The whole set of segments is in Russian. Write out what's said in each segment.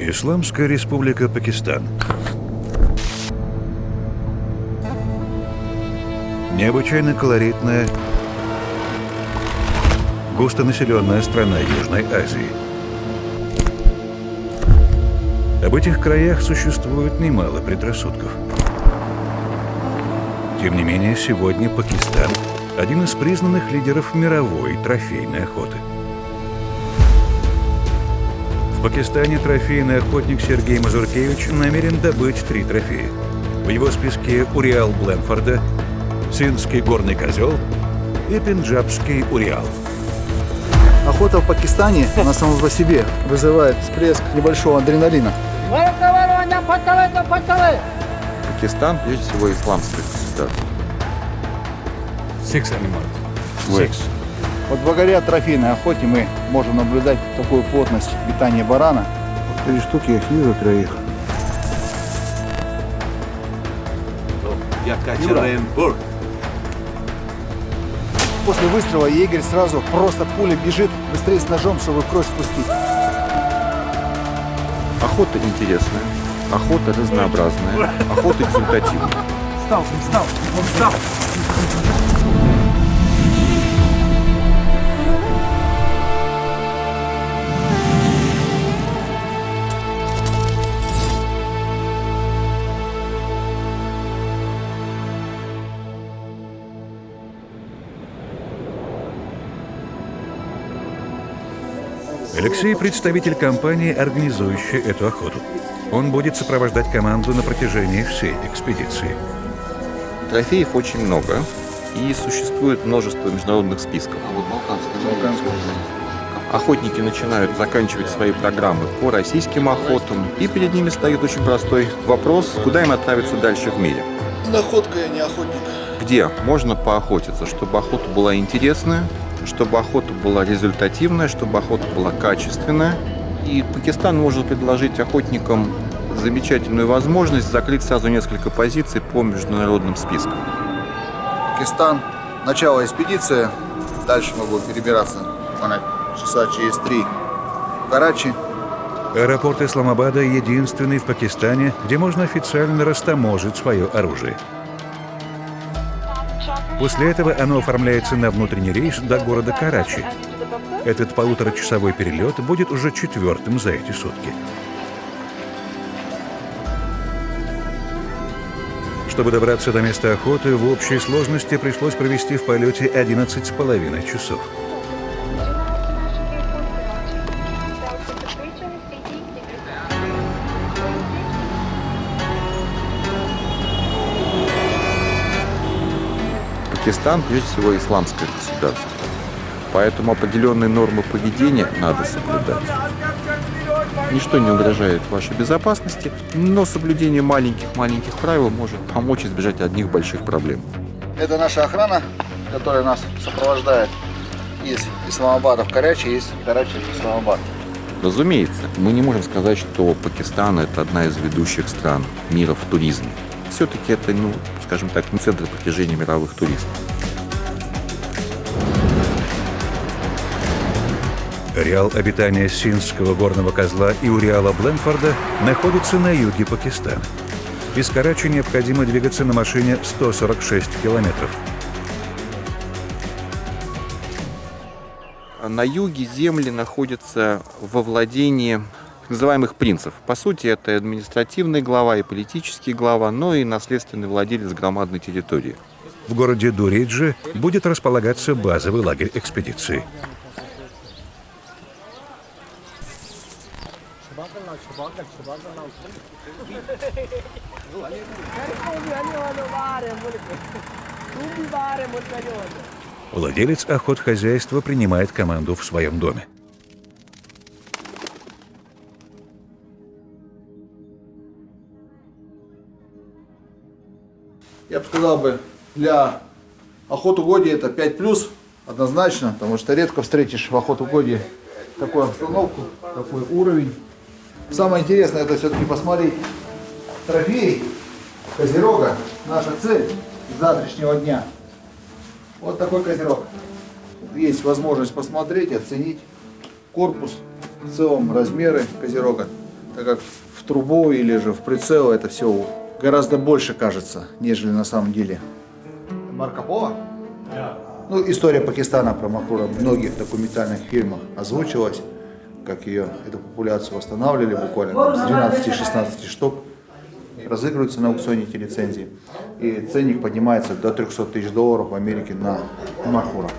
Исламская республика Пакистан. Необычайно колоритная, густонаселенная страна Южной Азии. Об этих краях существует немало предрассудков. Тем не менее, сегодня Пакистан – один из признанных лидеров мировой трофейной охоты. В Пакистане трофейный охотник Сергей Мазуркевич намерен добыть 3 трофея. В его списке Уриал Бленфорда, Синдский горный козел и пенджабский Уриал. Охота в Пакистане на самом по себе вызывает всплеск небольшого адреналина. Пакистан, прежде всего, исламское государство. Вот благодаря трофейной охоте мы можем наблюдать такую плотность питания барана. 4 штуки, я их вижу, 3. После выстрела егерь сразу просто пуля бежит быстрее с ножом, чтобы кровь спустить. Охота интересная, охота разнообразная, охота результативная. Он встал! Алексей – представитель компании, организующей эту охоту. Он будет сопровождать команду на протяжении всей экспедиции. Трофеев очень много, и существует множество международных списков. Охотники начинают заканчивать свои программы по российским охотам, и перед ними стоит очень простой вопрос, куда им отправиться дальше в мире. Находка, я не охотник. Где можно поохотиться, чтобы охота была интересная, чтобы охота была результативная, чтобы охота была качественная. И Пакистан может предложить охотникам замечательную возможность закрыть сразу несколько позиций по международным спискам. Пакистан, начало экспедиции. Дальше мы будем перебираться часа через 3 в Карачи. Аэропорт Исламабада единственный в Пакистане, где можно официально растаможить свое оружие. После этого оно оформляется на внутренний рейс до города Карачи. Этот 1,5-часовой перелет будет уже 4-м за эти сутки. Чтобы добраться до места охоты, в общей сложности пришлось провести в полете 11,5 часов. Пакистан, прежде всего, исламское государство. Поэтому определенные нормы поведения надо соблюдать. Ничто не угрожает вашей безопасности, но соблюдение маленьких правил может помочь избежать одних больших проблем. Это наша охрана, которая нас сопровождает из Исламабада в Карачи, из Карачи в Исламабад. Разумеется, мы не можем сказать, что Пакистан – это одна из ведущих стран мира в туризме. Все-таки это, скажем так, не центр притяжения мировых туристов. Ареал обитания Синдского горного козла и Уриала Бленфорда находится на юге Пакистана. Из Карачи необходимо двигаться на машине 146 километров. На юге земли находятся во владении называемых принцев. По сути, это административный глава и политический глава, но и наследственный владелец громадной территории. В городе Дуриджи будет располагаться базовый лагерь экспедиции. Владелец охотхозяйства принимает команду в своем доме. Я бы сказал, для охотугодия это 5+, однозначно, потому что редко встретишь в охотугодии такую обстановку, такой уровень. Самое интересное, это все-таки посмотреть трофей козерога, наша цель завтрашнего дня. Вот такой козерог. Есть возможность посмотреть, оценить корпус, в целом размеры козерога. Так как в трубу или же в прицел это все гораздо больше кажется, нежели на самом деле. Марко Поло? Ну, история Пакистана про Махрура в многих документальных фильмах озвучилась, как эту популяцию восстанавливали буквально там, с 12-16 штук. Разыгрываются на аукционе эти лицензии. И ценник поднимается до $300 000 в Америке на Махрура.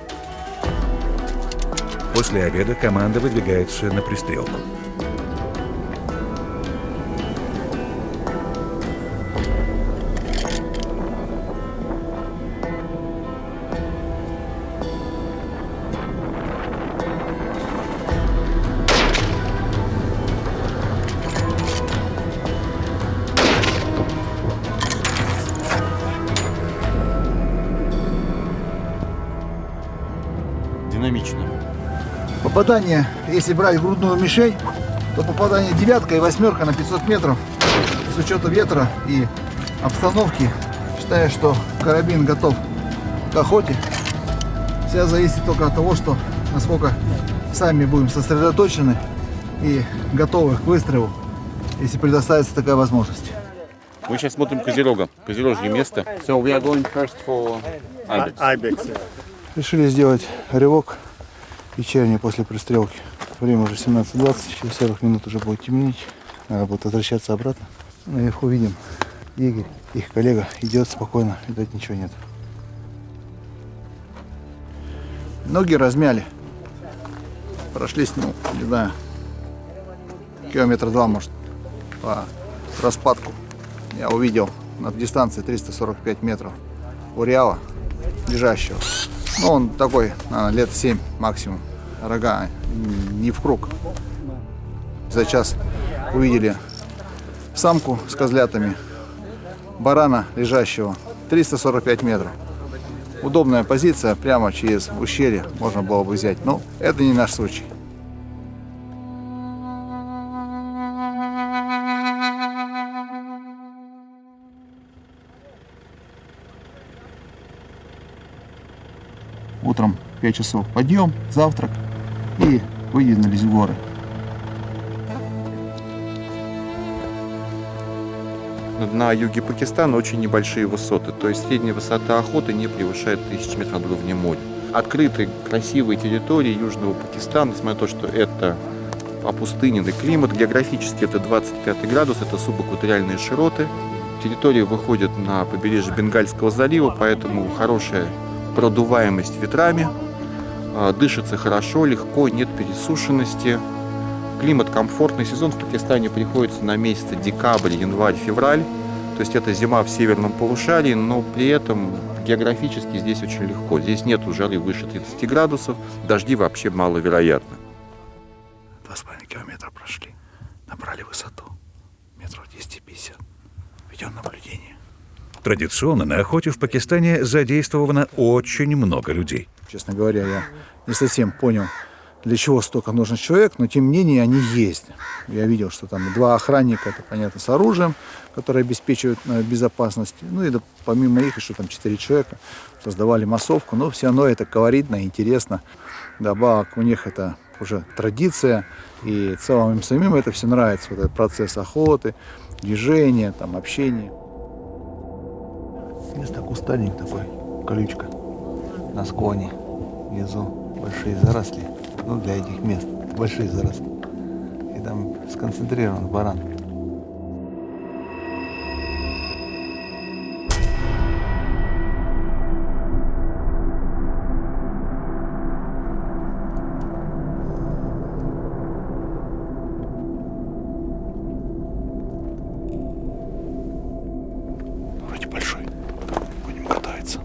После обеда команда выдвигается на пристрелку. Динамично. Попадание, если брать грудную мишень, то попадание 9 и 8 на 500 метров с учетом ветра и обстановки. Считаю, что карабин готов к охоте. Все зависит только от того, что насколько сами будем сосредоточены и готовы к выстрелу, если предоставится такая возможность. Мы сейчас смотрим Козерога. Козерожье место. So we are going first for Ibex. Решили сделать рывок вечерний после пристрелки. Время уже 17:20, через 40 минут уже будет темнеть. Надо будет возвращаться обратно. Наверху видим, егерь, их коллега, идет спокойно, видать ничего нет. Ноги размяли. Прошлись, ну, не знаю, километра 2, может, по распадку. Я увидел на дистанции 345 метров уриала лежащего. Ну, он такой, лет 7 максимум. Рога не в круг. За час увидели самку с козлятами, барана лежащего 345 метров. Удобная позиция, прямо через ущелье можно было бы взять. Но это не наш случай. Утром 5 часов подъем, завтрак и выдвинулись в горы. На юге Пакистана очень небольшие высоты, то есть средняя высота охоты не превышает 1000 метров над уровнем моря. Открытые, красивые территории южного Пакистана, несмотря на то, что это опустыненный климат, географически это 25 градус, это субэкваториальные широты. Территория выходит на побережье Бенгальского залива, поэтому хорошая продуваемость ветрами, дышится хорошо, легко, нет пересушенности. Климат комфортный, сезон в Пакистане приходится на месяцы декабрь, январь, февраль. То есть это зима в северном полушарии, но при этом географически здесь очень легко. Здесь нет жары выше 30 градусов, дожди вообще маловероятны. 2,5 километра прошли, набрали высоту, метров 250. Ведем наблюдение. Традиционно на охоте в Пакистане задействовано очень много людей. Честно говоря, я не совсем понял, для чего столько нужен человек, но тем не менее они есть. Я видел, что там 2 охранника, это понятно, с оружием, которые обеспечивают безопасность. Ну и помимо их еще там 4 человека создавали массовку. Но все равно это колоритно, интересно. Добавок у них это уже традиция. И в целом им самим это все нравится. Вот этот процесс охоты, движения, там, общения. Место кустарник такой, колючка на склоне. Внизу большие заросли. Ну, для этих мест большие заросли. И там сконцентрирован баран. Вроде большой. Будем кататься.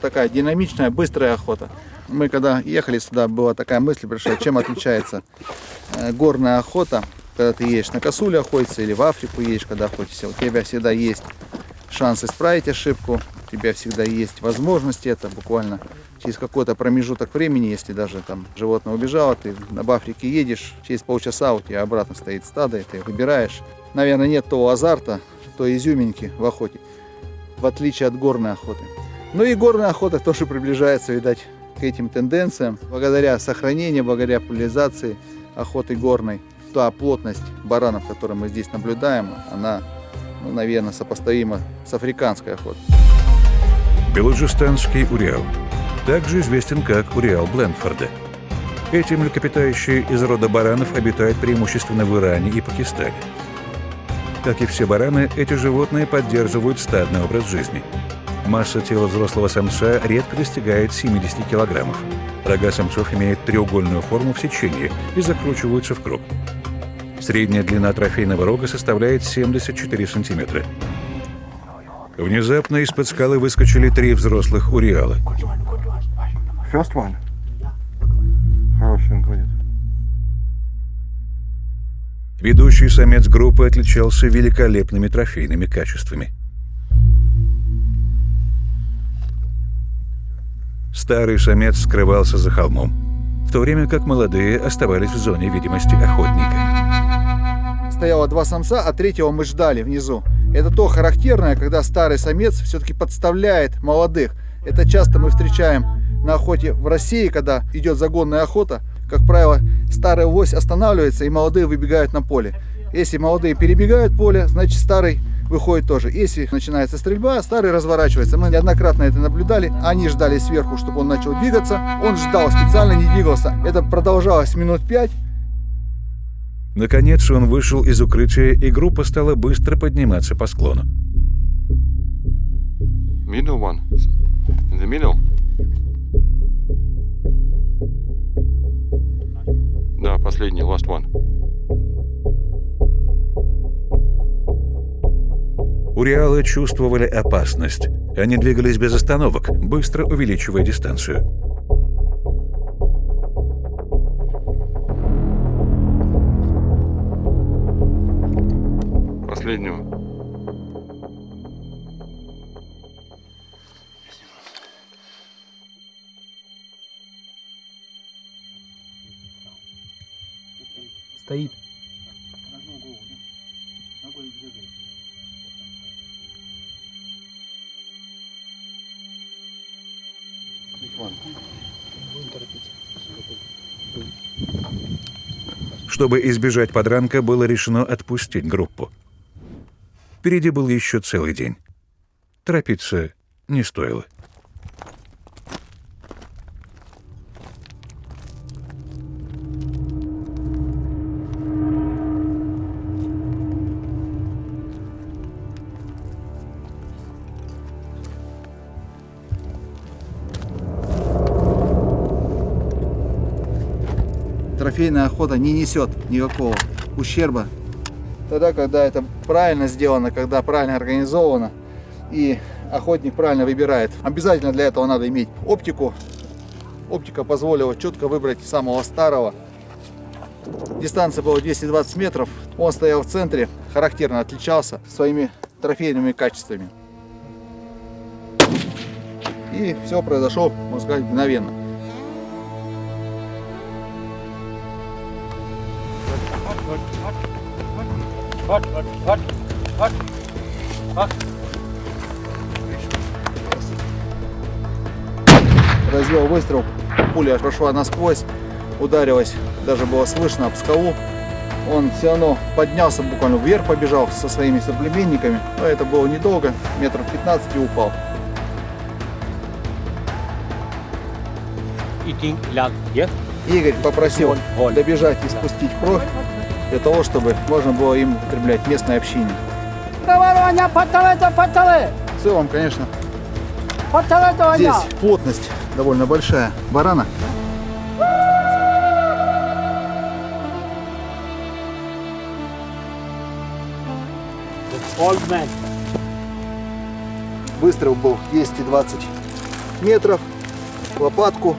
Такая динамичная, быстрая охота. Мы когда ехали сюда, была такая мысль пришла, чем отличается горная охота, когда ты едешь на косулю охотиться или в Африку едешь, когда охотишься. У тебя всегда есть шанс исправить ошибку, у тебя всегда есть возможность это буквально через какой-то промежуток времени, если даже там животное убежало, ты в Африке едешь, через полчаса у тебя обратно стоит стадо, и ты выбираешь. Наверное, нет того азарта, той изюминки в охоте, в отличие от горной охоты. Ну и горная охота тоже приближается, видать, к этим тенденциям. Благодаря сохранению, благодаря популяризации охоты горной, та плотность баранов, которую мы здесь наблюдаем, она, наверное, сопоставима с африканской охотой. Белуджистанский уриал также известен как уриал Бленфорда. Эти млекопитающие из рода баранов обитают преимущественно в Иране и Пакистане. Как и все бараны, эти животные поддерживают стадный образ жизни. Масса тела взрослого самца редко достигает 70 килограммов. Рога самцов имеют треугольную форму в сечении и закручиваются в круг. Средняя длина трофейного рога составляет 74 сантиметра. Внезапно из-под скалы выскочили 3 взрослых уриала. First one. Хороший он говорит. Ведущий самец группы отличался великолепными трофейными качествами. Старый самец скрывался за холмом, в то время как молодые оставались в зоне видимости охотника. Стояло 2 самца, а 3-го мы ждали внизу. Это то характерное, когда старый самец все-таки подставляет молодых. Это часто мы встречаем на охоте в России, когда идет загонная охота. Как правило, старый лось останавливается, и молодые выбегают на поле. Если молодые перебегают поле, значит старый выходит тоже. Если начинается стрельба, старый разворачивается. Мы неоднократно это наблюдали. Они ждали сверху, чтобы он начал двигаться. Он ждал, специально не двигался. Это продолжалось минут 5. Наконец он вышел из укрытия, и группа стала быстро подниматься по склону. Middle one. In the middle. Да, последний, last one. Уриалы чувствовали опасность. Они двигались без остановок, быстро увеличивая дистанцию. Последнего. Стоит. Чтобы избежать подранка, было решено отпустить группу. Впереди был еще целый день. Торопиться не стоило. Трофейная охота не несет никакого ущерба. Тогда, когда это правильно сделано, когда правильно организовано и охотник правильно выбирает. Обязательно для этого надо иметь оптику. Оптика позволила четко выбрать самого старого. Дистанция была 220 метров. Он стоял в центре, характерно отличался своими трофейными качествами. И все произошло, можно сказать, мгновенно. Развел выстрел, пуля прошла насквозь, ударилась, даже было слышно об скалу. Он все равно поднялся, буквально вверх побежал со своими соплеменниками, но это было недолго, метров 15 и упал. Игорь попросил добежать и спустить кровь для того, чтобы можно было им употреблять местное общение. В целом, конечно, здесь плотность довольно большая барана. Выстрел был 220 метров, лопатку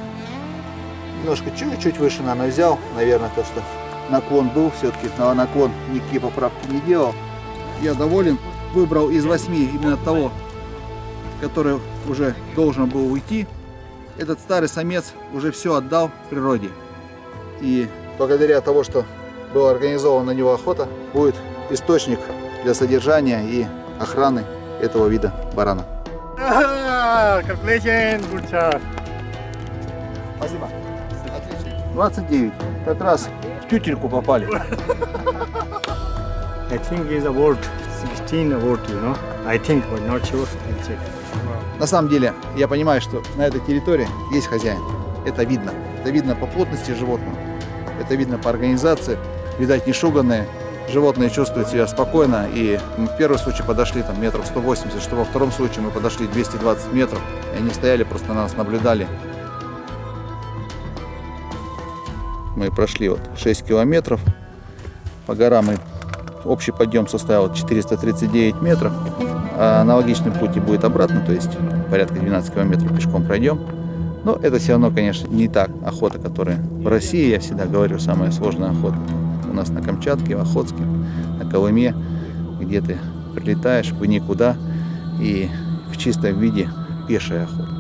немножко чуть-чуть выше, наверное, взял, наверное, то, что наклон был, все-таки на наклон никакие поправки не делал. Я доволен, выбрал из 8 именно того, который уже должен был уйти. Этот старый самец уже все отдал природе. И благодаря тому, что была организована на него охота, будет источник для содержания и охраны этого вида барана. Спасибо. Отлично. 29. Как раз в тютельку попали. I think it's about 16 about, you know. I think, but not sure. I'll check. На самом деле, я понимаю, что на этой территории есть хозяин. Это видно. Это видно по плотности животного. Это видно по организации. Видать, не шуганные. Животные чувствуют себя спокойно. И мы в первом случае подошли там метров 180, что во втором случае мы подошли 220 метров. И они стояли, просто на нас наблюдали. Мы прошли вот 6 километров. По горам и общий подъем составил 439 метров. А аналогичный путь и будет обратно, то есть порядка 12 километров пешком пройдем. Но это все равно, конечно, не та охота, которая в России, я всегда говорю, самая сложная охота. У нас на Камчатке, в Охотске, на Колыме, где ты прилетаешь в никуда и в чистом виде пешая охота.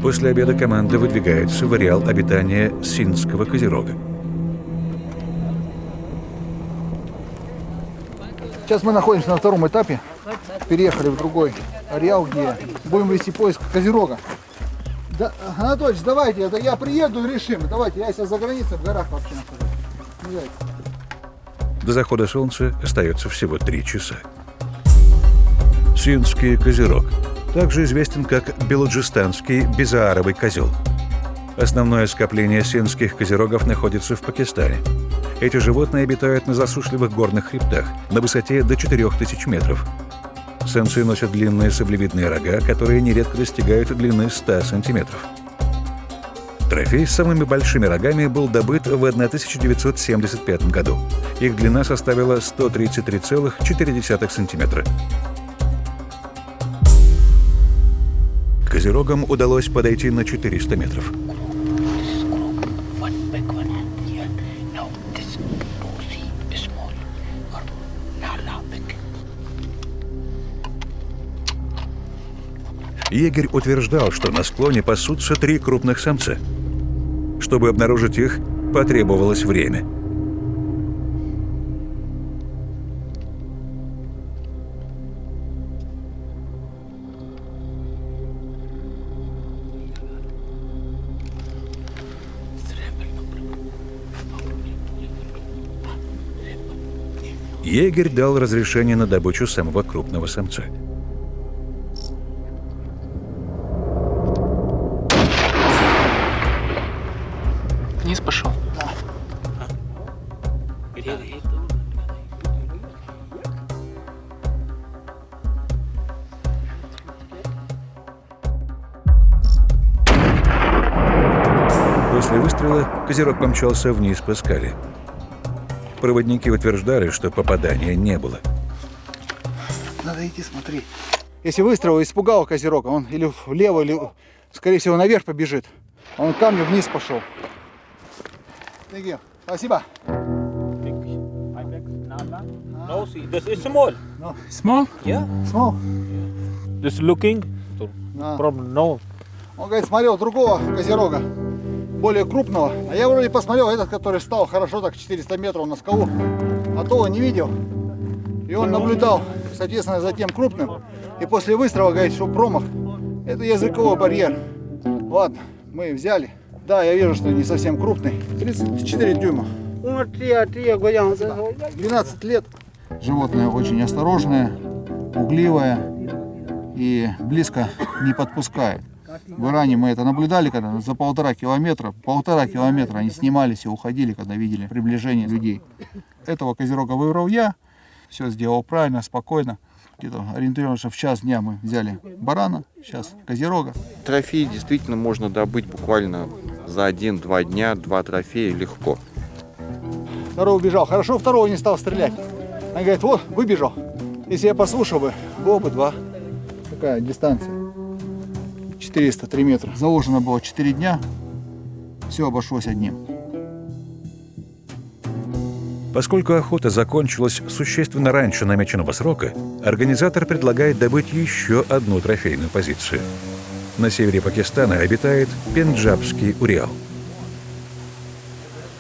После обеда команда выдвигается в ареал обитания Синдского козерога. Сейчас мы находимся на втором этапе. Переехали в другой ареал, где будем вести поиск козерога. Да, Анатольевич, давайте, это я приеду и решим. Давайте, я сейчас за границей в горах вообще нахожусь. До захода солнца остается всего 3 часа. Синдский козерог также известен как белуджистанский безааровый козел. Основное скопление синдских козерогов находится в Пакистане. Эти животные обитают на засушливых горных хребтах на высоте до 4000 метров. Самцы носят длинные саблевидные рога, которые нередко достигают длины 100 сантиметров. Трофей с самыми большими рогами был добыт в 1975 году. Их длина составила 133,4 сантиметра. К козерогам удалось подойти на 400 метров. Егерь утверждал, что на склоне пасутся 3 крупных самца. Чтобы обнаружить их, потребовалось время. Егерь дал разрешение на добычу самого крупного самца. Вниз пошел. После выстрела козерог помчался вниз по скале. Проводники утверждали, что попадания не было. Надо идти смотреть. Если выстрел испугал козерога, он или влево, или, скорее всего, наверх побежит. Он камнем вниз пошел. Спасибо. No, see, this is small. Small? Yeah. Смол? This looking. So Да. problem no. Он, говорит, смотрел другого козерога, более крупного. А я вроде посмотрел этот, который встал хорошо так 400 метров на скалу. А то он не видел. И он наблюдал, соответственно, за тем крупным. И после выстрела, говорит, что промах. Это языковой барьер. Ладно, мы взяли. Да, я вижу, что не совсем крупный. 34 дюйма. 12 лет. Животное очень осторожное, угливое и близко не подпускает. В Иране мы это наблюдали, когда за 1,5 километра. 1,5 километра они снимались и уходили, когда видели приближение людей. Этого козерога выбрал я. Все сделал правильно, спокойно. Где-то ориентировано, что в час дня мы взяли барана, сейчас козерога. Трофей действительно можно добыть буквально за 1-2 дня, 2 трофея легко. Второй убежал. Хорошо, второго не стал стрелять. Он говорит, вот, выбежал. Если я послушал бы, было бы 2. Такая дистанция. 403 метра. Заложено было 4 дня. Все обошлось одним. Поскольку охота закончилась существенно раньше намеченного срока, организатор предлагает добыть еще одну трофейную позицию. На севере Пакистана обитает пенджабский уриал.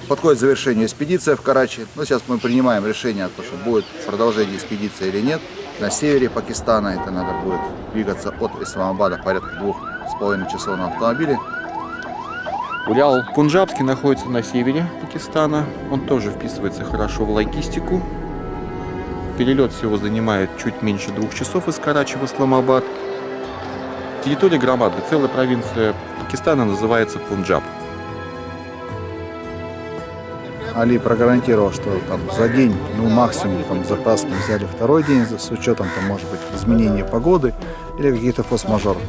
Подходит к завершению экспедиция в Карачи. Ну, сейчас мы принимаем решение, то, что будет продолжение экспедиции или нет. На севере Пакистана это надо будет двигаться от Исламабада порядка 2,5 часов на автомобиле. Уриал Пунджабский находится на севере Пакистана. Он тоже вписывается хорошо в логистику. Перелет всего занимает чуть меньше 2 часов из Карачи в Исламабад. Территория громадная. Целая провинция Пакистана называется Пунджаб. Али прогарантировал, что там за день, ну максимум там запас мы взяли второй день с учетом там может быть изменения погоды или каких-то форс-мажоров.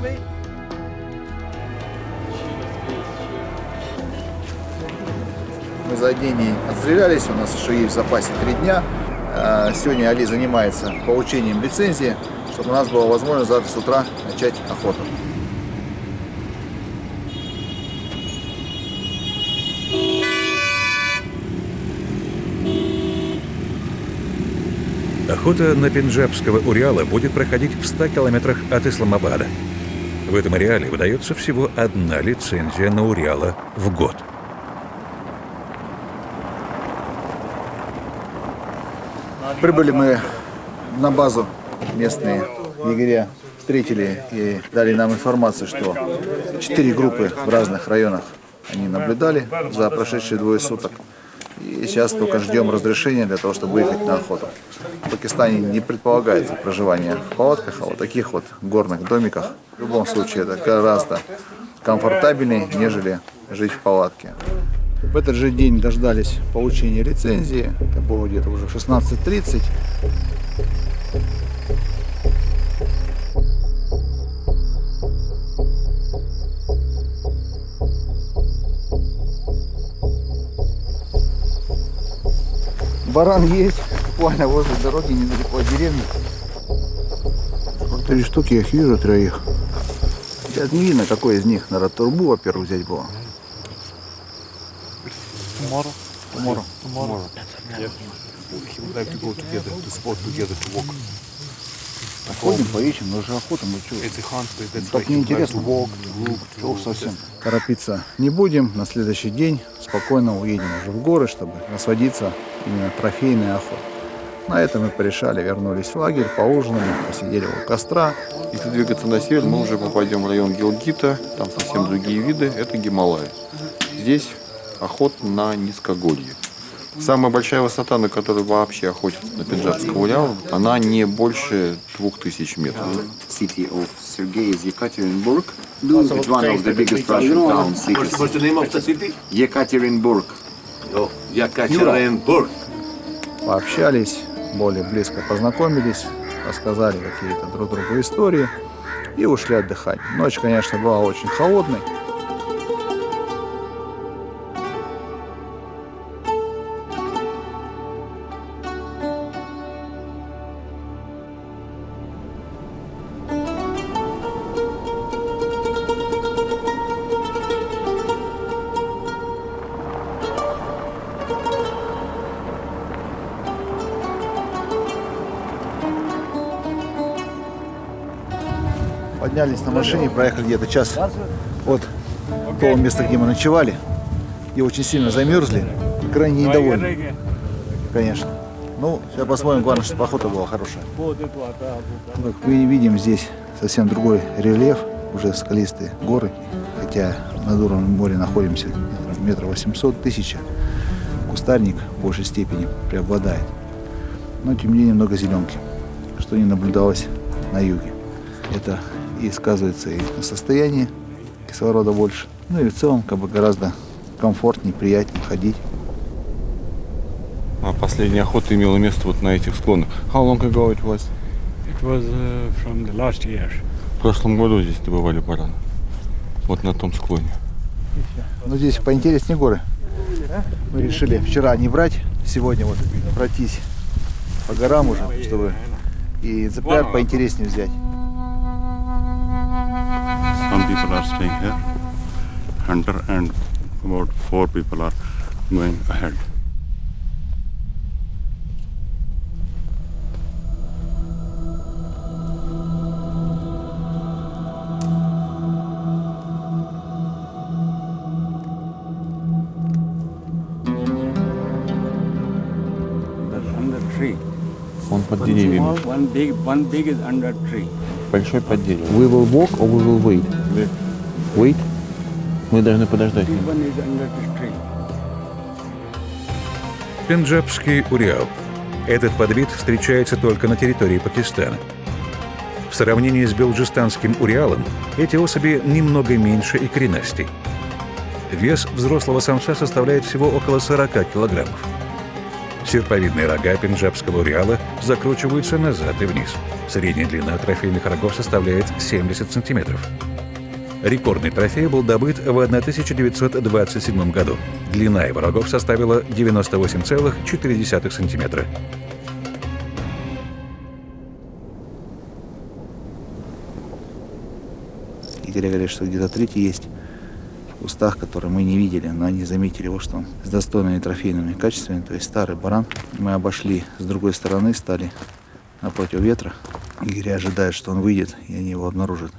Мы за день не отстрелялись, у нас еще есть в запасе 3 дня. Сегодня Али занимается получением лицензии, чтобы у нас была возможность завтра с утра начать охоту. Охота на пенджабского Уриала будет проходить в 100 километрах от Исламабада. В этом ареале выдается всего 1 лицензия на Уриала в год. Прибыли мы на базу, местные егеря встретили и дали нам информацию, что 4 группы в разных районах они наблюдали за прошедшие 2 суток. И сейчас только ждем разрешения для того, чтобы выехать на охоту. В Пакистане не предполагается проживание в палатках, а вот таких вот горных домиках. В любом случае это гораздо комфортабельнее, нежели жить в палатке. В этот же день дождались получения лицензии. Это было где-то уже 16:30. Баран есть, буквально возле дороги, недалеко от деревни. 3 штуки, я их вижу, 3. Сейчас не видно, какой из них. Надо турбу, во-первых, взять было. Tomorrow. Ходим, поищем, но уже охота, мы что? Так неинтересно. Что уж совсем. Торопиться не будем. На следующий день спокойно уедем уже в горы, чтобы насладиться именно трофейной охотой. На этом мы порешали, вернулись в лагерь, поужинали, посидели у костра. Если двигаться на север, мы уже попадем в район Гилгита. Там совсем другие виды. Это Гималаи. Здесь охота на низкогорье. Самая большая высота, на которой вообще охотятся на пенджабского Уриала, она не больше 2000 метров. City of Sergei is Yekaterinburg. It's one of the biggest Russian town cities. What's the name of the city? Yekaterinburg. Oh, Yekaterinburg. Пообщались, более близко познакомились, рассказали какие-то друг другу истории и ушли отдыхать. Ночь, конечно, была очень холодной. Поднялись на машине, проехали где-то час от того места, где мы ночевали, и очень сильно замерзли, крайне недовольны, конечно. Ну, сейчас посмотрим, главное, чтобы охота была хорошая. Как мы видим, здесь совсем другой рельеф, уже скалистые горы, хотя над уровнем моря находимся метров 800-1000. Кустарник в большей степени преобладает, но тем не менее много зеленки, что не наблюдалось на юге. Это и сказывается и на состоянии, кислорода больше. Ну и в целом как бы гораздо комфортнее, приятнее ходить. А последняя охота имела место вот на этих склонах. How long ago it was? It was from the last year. В прошлом году здесь добывали барана. Вот на том склоне. Но здесь поинтереснее горы. Мы решили вчера не брать, сегодня вот пройтись по горам уже, чтобы и экземпляр поинтереснее взять. Some people are staying here, hunter, and about 4 people are going ahead. под деревьями. One big is under tree. Большой под деревом. We will walk or we will wait? Wait? Мы должны подождать. Big one is under the tree. Пенджабский уриал. Этот подвид встречается только на территории Пакистана. В сравнении с белджистанским уриалом эти особи немного меньше и коренастей. Вес взрослого самца составляет всего около 40 килограммов. Серповидные рога пенджабского уриала закручиваются назад и вниз. Средняя длина трофейных рогов составляет 70 сантиметров. Рекордный трофей был добыт в 1927 году. Длина его рогов составила 98,4 сантиметра. Игорь говорит, что где-то третий есть в кустах, который мы не видели, но они заметили его, что он с достойными трофейными качествами, то есть старый баран. Мы обошли с другой стороны, стали напротив ветра. Игорь ожидает, что он выйдет, и они его обнаружат.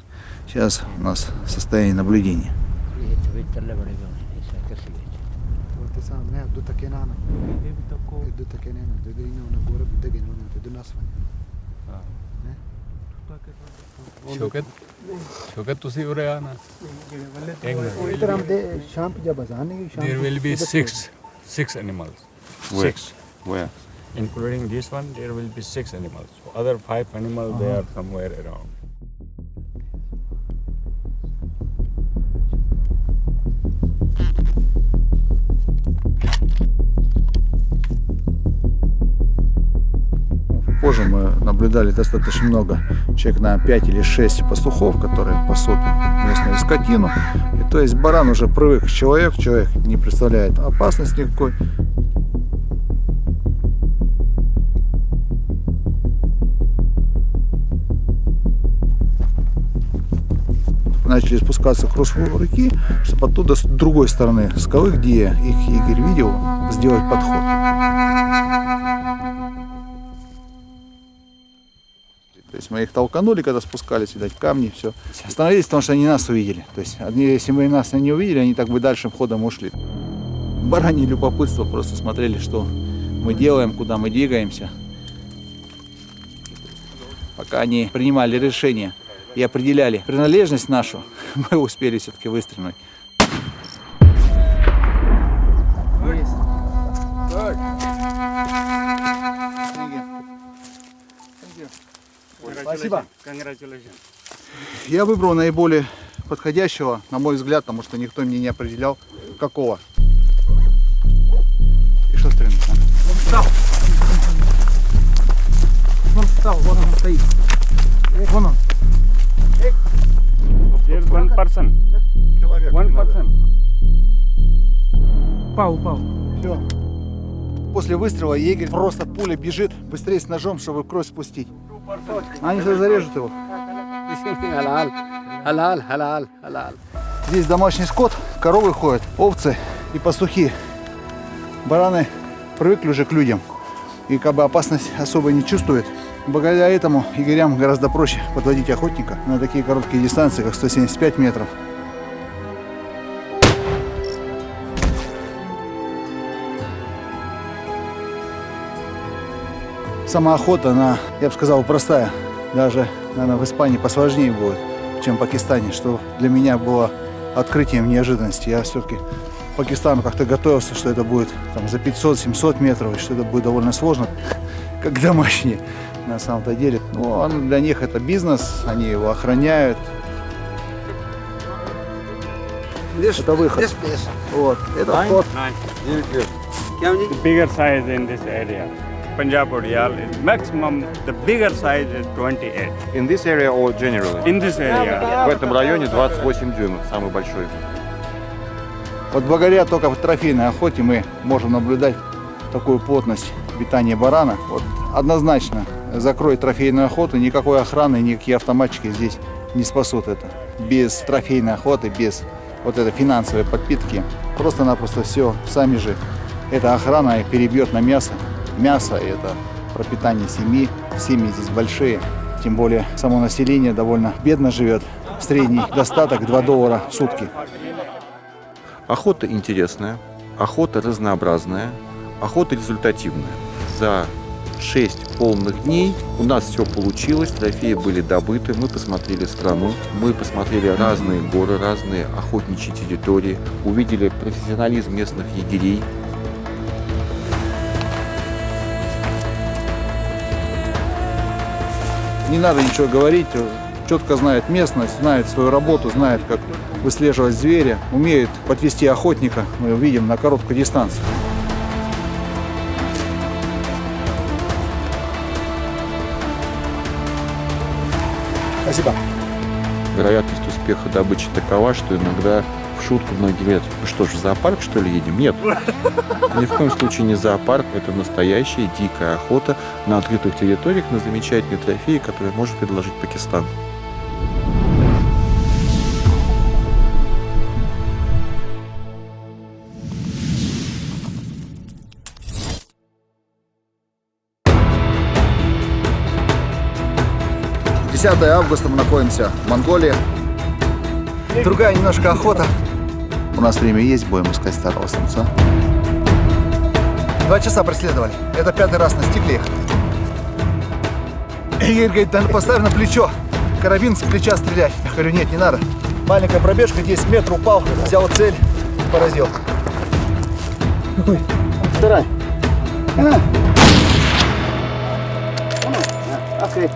Сейчас у нас состояние наблюдения. Shokat, ਤੁਸੀਂ ਉਰੇ ਆਣਾ There will be six animals. Where? Six. Where? Including this one, there will be 6 animals. Other 5 animals, they are somewhere around. Позже мы наблюдали достаточно много, человек на 5 или 6 пастухов, которые пасут местную скотину. И то есть баран уже привык к человеку, человек не представляет опасности никакой. Начали спускаться к руслу реки, чтобы оттуда с другой стороны скалы, где их Игорь видел, сделать подход. То есть мы их толканули, когда спускались, видать, камни, все. Остановились, потому что они нас увидели. То есть, если бы нас не увидели, они так бы дальшим ходом ушли. Баранье любопытство, просто смотрели, что мы делаем, куда мы двигаемся. Пока они принимали решение и определяли принадлежность нашу, мы успели все-таки выстрелить. Спасибо. Я выбрал наиболее подходящего, на мой взгляд, потому что никто мне не определял, какого. И что стрельнуть надо? Он встал. Он встал, вон он стоит. Вон он. There's one person. One person. Упал. Все. После выстрела егерь просто пуля бежит быстрее с ножом, чтобы кровь спустить. Они сейчас зарежут его. Здесь домашний скот, коровы ходят, овцы и пастухи. Бараны привыкли уже к людям и как бы опасность особо не чувствуют. Благодаря этому егерям гораздо проще подводить охотника на такие короткие дистанции, как 175 метров. Сама охота, она, я бы сказал, простая. Даже, наверное, в Испании посложнее будет, чем в Пакистане, что для меня было открытием неожиданности. Я все-таки к Пакистану как-то готовился, что это будет там, за 500-700 метров, и что это будет довольно сложно, как домашние на самом-то деле. Но для них это бизнес, они его охраняют. Это выход. Вот, это вход. The bigger size in this area. Punjab Udial is maximum, the bigger size is 28. In this area or generally? In this area. В этом районе 28 дюймов, самый большой. Вот благодаря только в трофейной охоте мы можем наблюдать такую плотность питания барана. Вот однозначно закроет трофейную охоту, никакой охраны, никакие автоматчики здесь не спасут это. Без трофейной охоты, без вот этой финансовой подпитки, просто-напросто все, сами же эта охрана перебьет на мясо. Мясо – это пропитание семьи, семьи здесь большие, тем более само население довольно бедно живет. Средний достаток $2 в сутки. Охота интересная, охота разнообразная, охота результативная. За 6 полных дней. У нас все получилось, трофеи были добыты, мы посмотрели страну, мы посмотрели разные горы, разные охотничьи территории, увидели профессионализм местных егерей. Не надо ничего говорить, четко знает местность, знает свою работу, знает, как выслеживать зверя, умеет подвести охотника, мы видим, на короткую дистанцию. Спасибо. Вероятность успеха добычи такова, что иногда в шутку многие говорят: ну что ж, в зоопарк что ли едем? Нет. Ни в коем случае не зоопарк, это настоящая дикая охота на открытых территориях на замечательные трофеи, которые может предложить Пакистан. Августа мы находимся в Монголии. Другая немножко охота. У нас время есть, будем искать старого самца. 2 часа преследовали. Это 5-й раз настигли их. Игорь говорит: да поставь на плечо. Карабин с плеча стрелять. Я говорю: нет, не надо. Маленькая пробежка, 10 метров, упал, взял цель, поразил. Вторая. Окей.